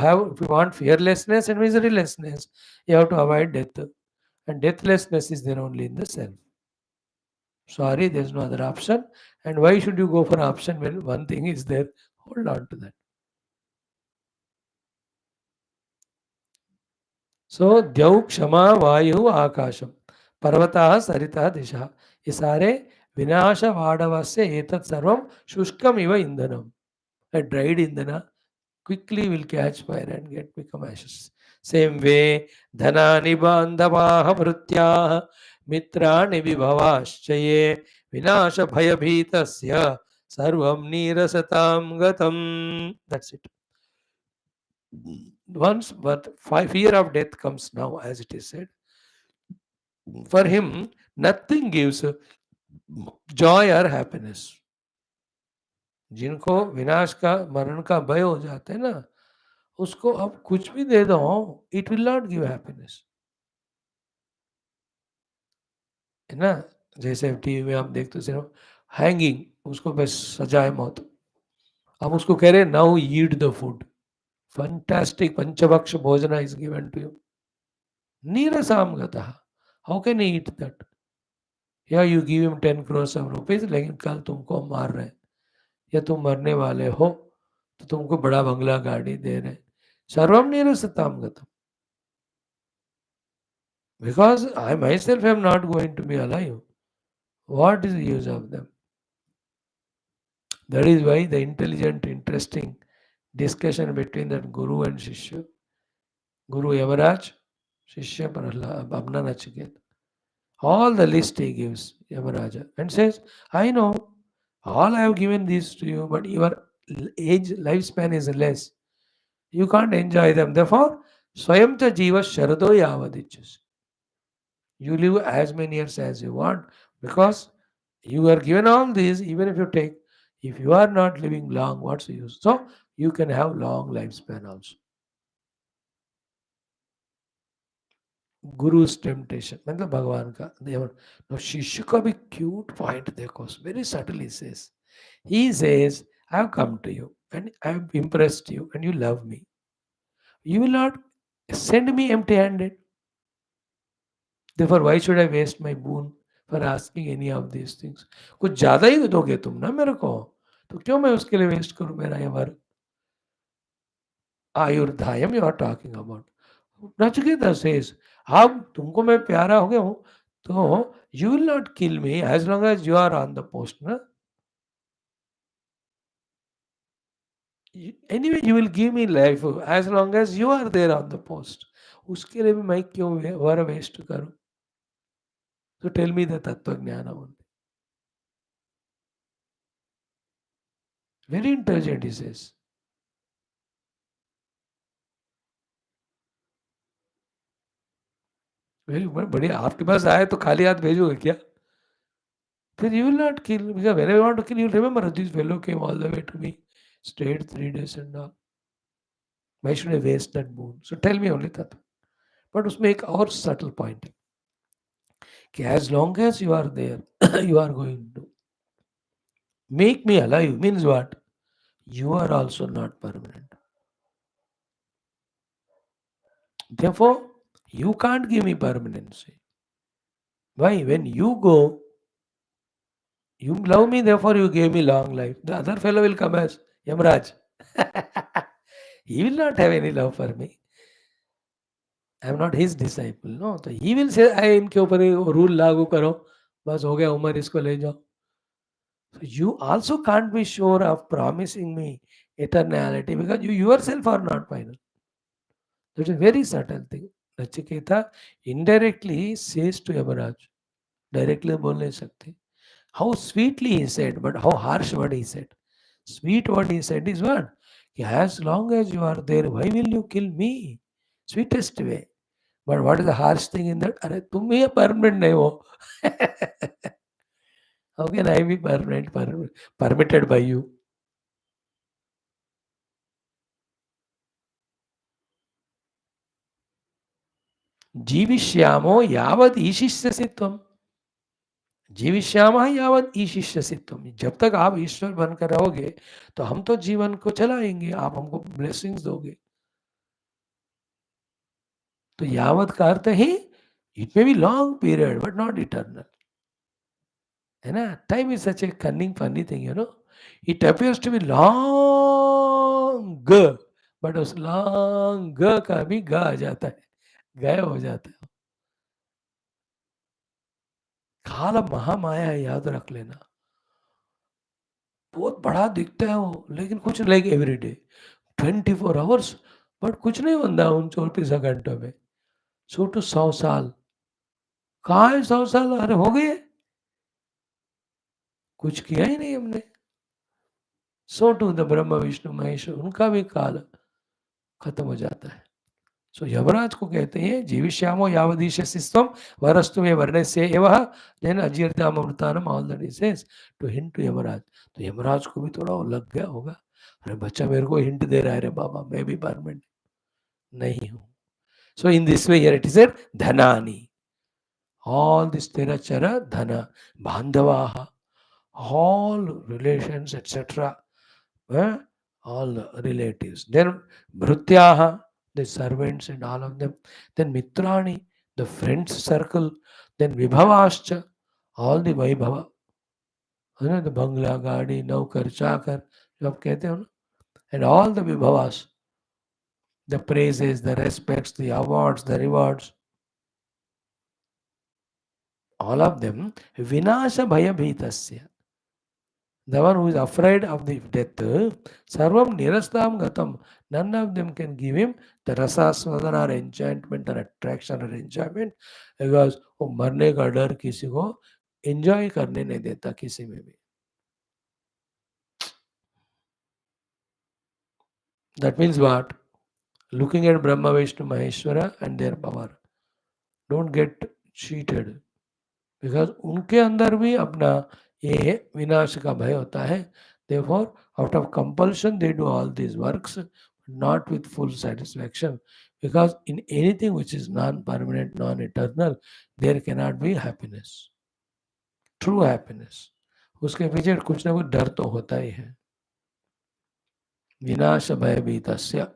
want fearlessness and miserylessness, you have to avoid death. And deathlessness is there only in the self. Sorry, there's no other option. And why should you go for option when one thing is there? Hold on to that. So, द्यौ क्षमा वायु आकाशम पर्वतः सरितः दिशा, ये सारे विनाश वाडवस्य एतत् सर्वं शुष्कम इव इंधनम. A dried indhana quickly will catch fire and become ashes. Same way, dhanani bandhavaha vrutyah mitrani vibhavashchaye vinasha bhayabhitasya sarvam nirasatam gatam. That's it. Once, but fear of death comes now, as it is said. For him, nothing gives joy or happiness. जिनको विनाश का मरण का भय हो जाता है ना, उसको अब कुछ भी दे दो, it will not give happiness. है ना? जैसे टीवी में आप देखते हो सिर्फ हैंगिंग, उसको बस सजाए मौत. अब उसको कह रहे now eat the food, fantastic पंचभक्ष भोजन इज गिवन टू यू. नीरसाम गतः, how can he eat that? या you give him 10 crores of rupees, लेकिन कल तुमको मार रहे हैं या तुम मरने वाले हो, तो तुमको बड़ा बंगला गाड़ी दे रहे हैं. सर्वम निरसताम गतम. Because I myself am not going to be alive. What is the use of them? That is why the intelligent, interesting discussion between that Guru and Shishya. Guru Yamaraj, Shishya Abna Nachiket. All the list he gives Yamaraja and says, I know all I have given these to you, but your age lifespan is less. You can't enjoy them. Therefore, Swayamcha Jiva Sharado Yavadichas. You live as many years as you want, because you are given all these. Even if you take, if you are not living long, what's the use? So you can have long lifespan also. Guru's temptation, मतलब भगवान का देवर. Now शिष्य का भी cute point देखो, very subtle he says. He says, I have come to you and I have impressed you and you love me. You will not send me empty-handed. Therefore, why should I waste my boon for asking any of these things? कुछ ज़्यादा ही दोगे तुम ना मेरे को, तो क्यों मैं उसके लिए वेस्ट करूँ मेरा ये वर्क? आयुर्धायम you are talking about. Nachiketa says, अब तुमको मैं प्यारा हो गया हूँ, तो you will not kill me as long as you are on the post ना. Anyway you will give me life as long as you are there on the post. उसके लिए भी मैं क्यों वर वेस्ट करूँ? तो टेल मी द तत्व ज्ञान. Very intelligent he says. Very बढ़िया. आपके पास आए तो खाली हाथ भेजोगे क्या? फिर you will not kill, because whenever you want to kill, you remember this fellow came all the way to me, stayed 3 days and all. Why should I waste that boon? So tell me only that. But उसमें एक और subtle point है कि as long as you are there, you are going to make me alive. Means what? You are also not permanent. Therefore, you can't give me permanency. Why? When you go, you love me, therefore you gave me long life. The other fellow will come as Yamraj. He will not have any love for me. I am not his disciple. No, तो he will say, I इनके ऊपर rule लागू करो, बस हो गया उम्र, इसको ले जाओ. So you also can't be sure of promising me eternality because you yourself are not final. That's a very subtle thing. Nachiketa indirectly says to Yamaraj, directly बोल नहीं सकते. How sweetly he said, but how harsh what he said. Sweet what he said is what? As long as you are there, why will you kill me? Sweetest way. But what is the harsh thing in that? अरे तुम ही permanent नहीं हो. How can I be permanent, permitted by you? जीविष्यामो यावद ईशिष्यसि तुम. जीविष्यामः यावद ईशिष्यसि तुम. जब तक आप ईश्वर बनकर रहोगे तो हम तो जीवन को चलाएंगे, आप हमको ब्लेसिंग्स दोगे. तो यावत का अर्थ है it may be long period but not eternal. है ना? Time is such a cunning funny thing, you know. It appears to be long, but उस लॉन्ग का भी ग आ जाता है, गए हो जाता है. काल महामाया है, याद रख लेना. बहुत बड़ा दिखता है वो, लेकिन कुछ like every day 24 hours, but कुछ नहीं बनता उन 24 घंटों में. सो टू 100 साल कहाँ है? 100 साल अरे हो गए, कुछ किया ही नहीं हमने. सो टू द ब्रह्म विष्णु महेश, उनका भी काल खत्म हो जाता है. सो यमराज को कहते हैं जीविष्यामो यावदीशस्यम वरस्तु में वर्णे से एवं देन अजीर्ताम अमृतानम all that is to hint to Yamraj. तो यमराज को भी थोड़ा लग गया होगा, अरे बच्चा मेरे को हिंट दे रहा है, रे बाबा मैं भी परमानेंट नहीं हूँ. So in this way here it is धनानी, all this terachara dhana, bandhavaha, all relations, etc. All relatives. Then bhrutyaha, the servants and all of them. Then mitrani, the friends circle. Then vibhavascha, all the vaibhava. The bangla, gaadi, naukar, chakar, जो आप कहते हो ना. And all the vibhavas, the praises, the respects, the awards, the rewards. All of them, vinasha bhaya bhitasya. The one who is afraid of the death, sarvam nirastam gatam. None of them can give him the rasaswadana or enchantment or attraction or enjoyment, because वो मरने का डर किसी को enjoy करने नहीं देता किसी में भी. That means what? Looking at Brahma, Vishnu, Maheshwara and their power, don't get cheated, because उनके अंदर भी अपना ये विनाश का भय होता है. Therefore, out of compulsion, they do all these works, not with full satisfaction, because in anything which is non-permanent, non-eternal, there cannot be happiness, true happiness. उसके पीछे कुछ ना कुछ डर तो होता ही है. विनाश भय भीतस्य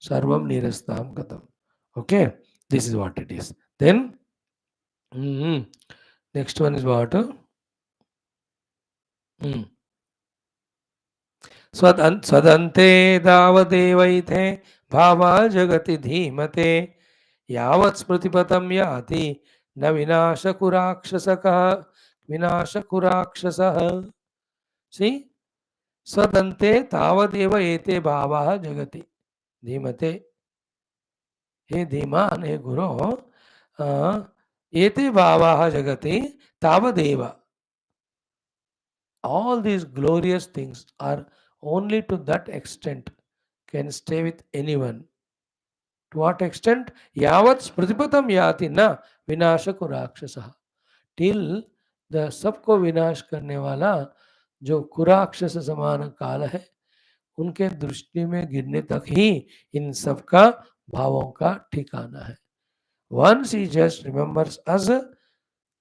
सर्वम निरस्ताम गतम. Okay, this is what it is. Then, next one is what? स्वदन्ते दावदेवैथे भावा जगति धीमते यावत् स्मृतिपथं याति न विनाशकुराक्षसः विनाशकुराक्षसः. See, स्वदन्ते तावदेव एते भावाः जगति धीमते. हे धीमान, हे गुरु, एते भावाः जगति तावदेव. All these glorious things are only to that extent can stay with anyone. To what extent? Yavat smritipatam yati na vinashaku rakshasa. Till the सबको विनाश करने वाला जो कुराक्षस समान काल है, उनके दृष्टि में गिरने तक ही इन सब का भावों का ठिकाना है. Once he just remembers us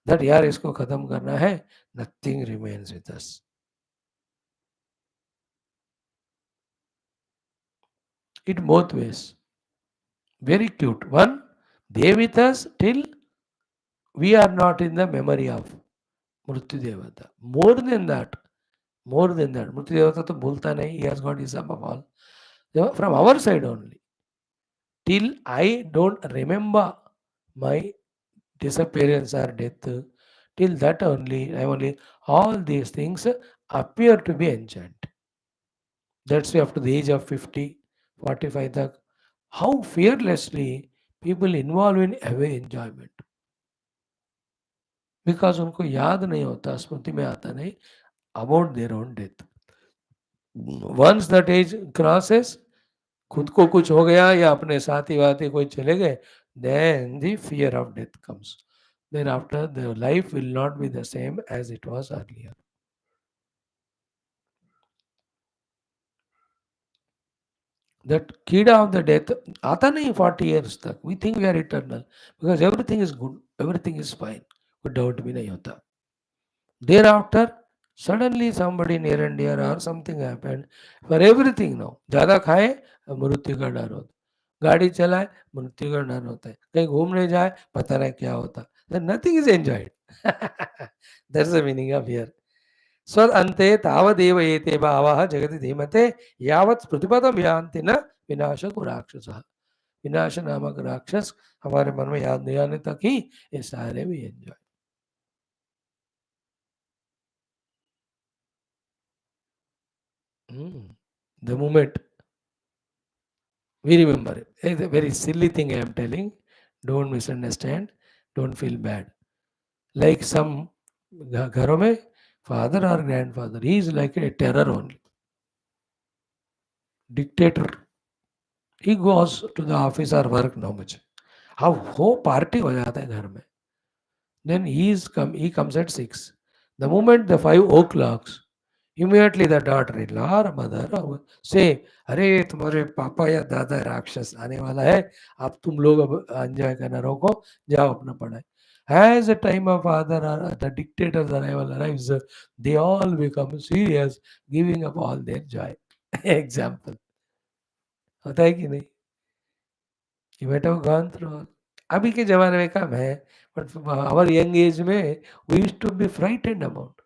that यार इसको खत्म करना है, nothing remains with us. It both ways. Very cute. One, they with us till we are not in the memory of Mrityu Devata. More than that, Mrityu Devata तो भूलता नहीं, he has got his above all. from our side only. Till I don't remember my disappearance or death, till that only, I only, all these things appear to be enchant. That's why up to the age of 50, 45 तक, how fearlessly people involve in away enjoyment. Because उनको याद नहीं होता, स्मृति में आता नहीं about their own death. Once that age crosses, खुद को कुछ हो गया या अपने साथी वाथी कोई चले गए, then the fear of death comes. Thereafter, the life will not be the same as it was earlier. That कीड़ा of the death आता नहीं 40 years तक. We think we are eternal because everything is good, everything is fine. कोई doubt भी नहीं होता. Thereafter, suddenly somebody near and dear or something happened. For everything now, ज़्यादा खाए मृत्यु का डर होता, गाड़ी चलाए मृत्यु का डर होता है, कहीं घूमने जाए पता नहीं क्या होता. Then nothing is enjoyed. That's the meaning of here. स्वर अन्ते तावदेव एते भावः जगति धीमते यावत् प्रतिपदम यान्ति न विनाश को राक्षसः. विनाश नामक राक्षस हमारे मन में याद नहीं आने तक ही ये सारे भी enjoy. The moment we remember it. It's a very silly thing I am telling. Don't misunderstand. Don't feel bad. Like some घरों में father or grandfather, he is like a terror only. Dictator. He goes to the office or work now much. How हो party हो जाता है घर में. Then he comes at 6. The moment the 5 o'clock, immediately the daughter-in-law or mother say, अरे तुम्हारे पापा या दादा राक्षस आने वाला है, अब तुम लोग अब एंजॉय करना रोको, जाओ अपना पढ़ाई. As the time of father or the dictator's arrival arrives, they all become serious, giving up all their joy. Example. होता है कि नहीं? You might have gone through all. अभी के ज़माने में कम है, but our young age में we used to be frightened about.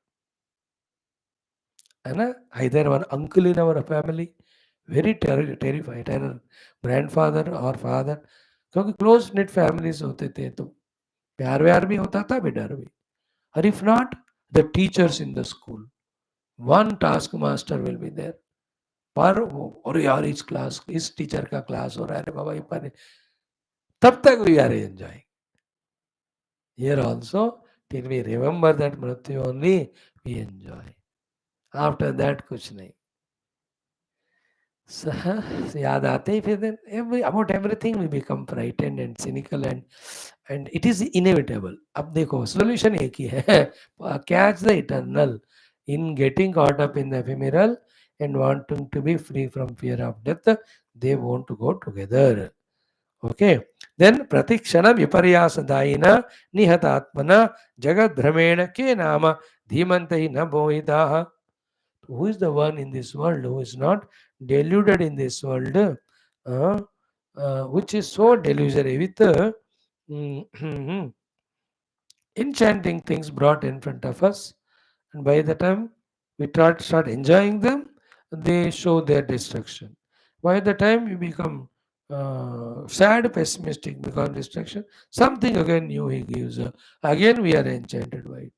है ना? Either one uncle in our family, very terrified, terror, grandfather or father, क्योंकि close knit families होते थे तो प्यार व्यार भी होता था भी डर भी. Or if not, the teachers in the school, one taskmaster will be there. पर अरे यार इस क्लास इस टीचर का क्लास हो रहा है, अरे बाबा ये पढ़े, तब तक we are enjoying. Here also, till we remember that mrityu only, we enjoy. After that, कुछ नहीं. याद आते ही फिर then about everything we become frightened and cynical and it is inevitable. अब देखो solution एक ही है. Catch the eternal in getting caught up in the ephemeral and wanting to be free from fear of death. They want to go together. Okay. Then pratikshana viparyasadaina nihatatmana jagadbhramena ke nama dhimantai na bohidaha. Who is the one in this world who is not deluded in this world, which is so delusory with enchanting things brought in front of us, and by the time we start enjoying them, they show their destruction. By the time we become sad, pessimistic because destruction, something again new he gives. Again we are enchanted by it.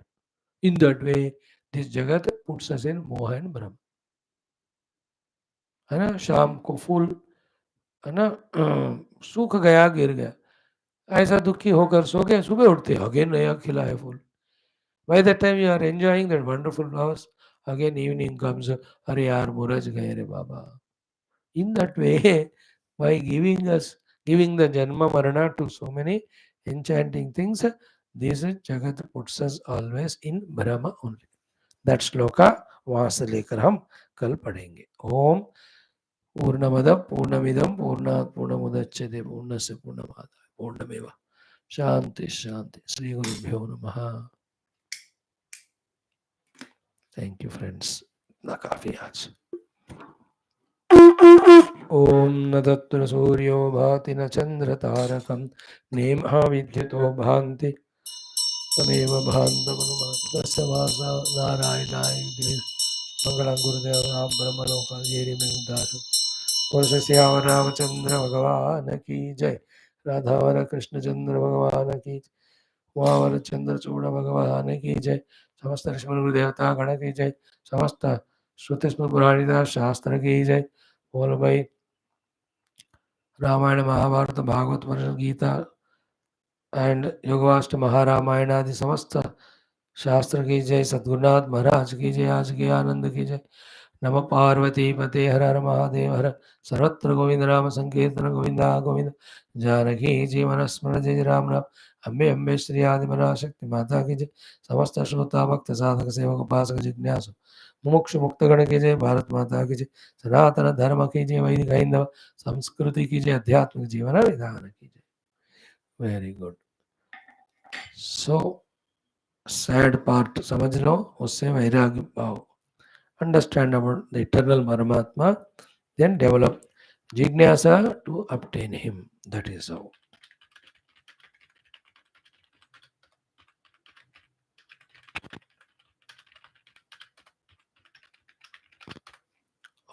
In that way, this Jagat puts us in Moha and Brahma. है ना? शाम को फूल है ना सूख गया गिर गया, ऐसा दुखी होकर सो गए, सुबह उठते अगेन नया खिला है फूल. By the time you are enjoying that wonderful flowers, again evening comes, अरे यार मुरझ गए रे बाबा. In that way, by giving the janma marana to so many enchanting things, this Jagat puts us always in Brahma only. That shloka वहां से लेकर हम कल पढ़ेंगे. ओम पूर्णमद पूर्णमिदम पूर्णात् पूर्णमुदच्यते पूर्णस्य पूर्णमादाय पूर्णमेव शांति शांति. श्री गुरुभ्यो नमः. Thank you friends. ना काफी आज. ओम न तत्र सूर्यो भाति न चंद्र तारकं नेमहा विद्युतो भान्ति तमेव भान्तमनुमातस्य वासा नारायणाय मंगलं गुरुदेव राम ब्रह्मलोकाय में उदास बोल श्याम रामचंद्र भगवान की जय। राधावर कृष्ण चंद्र भगवान की जय। उमावर चंद्र चूड़ भगवान की जय। समस्त ऋषि देवता गण की जय। समस्त श्रुति स्मृति पुराणिता शास्त्र की जय। बोल भाई रामायण महाभारत भागवत पुराण गीता एंड योगवाष्ट महारामायण आदि समस्त शास्त्र की जय। सद्गुरुनाथ महाराज की जय। आज के आनंद की जय। नम पार्वती पते हर हर महादेव हर। सर्वत्र गोविंद नाम संकीर्तन गोविंदा गोविंद। जानकी जीवन स्मरण जय राम राम। अम्बे अम्बे श्री आदिमना शक्ति माता की जय। समस्त श्रोता भक्त साधक सेवक उपासक जिज्ञासु मुमुक्ष मुक्त गण की जय। भारत माता की जय। सनातन धर्म की जय। वैदिक हिंदव संस्कृति की जय। आध्यात्मिक जीवन विधान की जय। Very good. So sad part समझ लो, उससे वैराग्य भाव, understand about the eternal Paramatma, then develop jignasa to obtain him. That is how.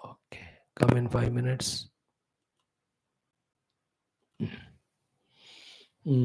Okay, come in 5 minutes.